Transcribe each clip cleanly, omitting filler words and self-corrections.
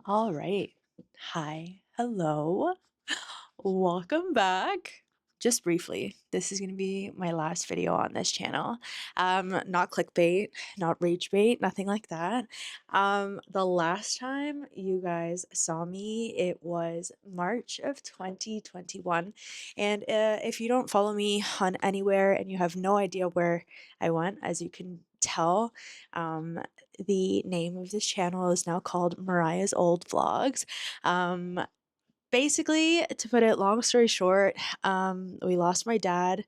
All right. Hi. Hello. Welcome back. Just briefly, this is going to be my last video on this channel. Not clickbait, not rage bait, nothing like that. The last time you guys saw me, it was March of 2021. And if you don't follow me on anywhere and you have no idea where I went, as you can tell, the name of this channel is now called Mariah's Old Vlogs. Basically, to put it long story short, we lost my dad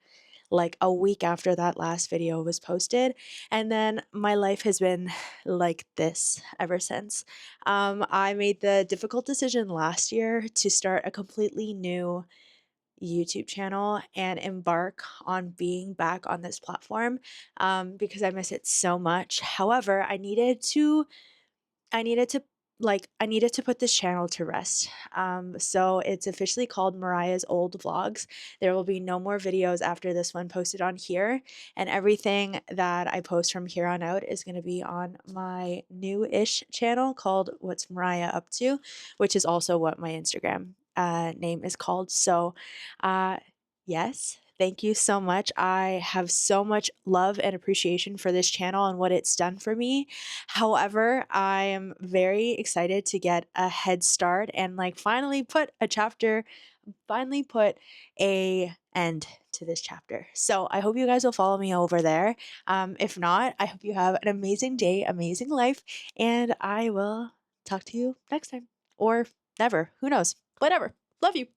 like a week after that last video was posted, and then my life has been like this ever since. I made the difficult decision last year to start a completely new YouTube channel and embark on being back on this platform because I miss it so much. However, I needed to I needed to put this channel to rest. So it's officially called Mariah's Old Vlogs. There will be no more videos after this one posted on here, and everything that I post from here on out is going to be on my new-ish channel called What's Mariah Up To, which is also what my Instagram name is called. So, uh, yes. Thank you so much. I have so much love and appreciation for this channel and what it's done for me. However, I am very excited to get a head start and finally put a end to this chapter. So I hope you guys will follow me over there. If not, I hope you have an amazing day, amazing life, and I will talk to you next time or never. Who knows? Whatever. Love you.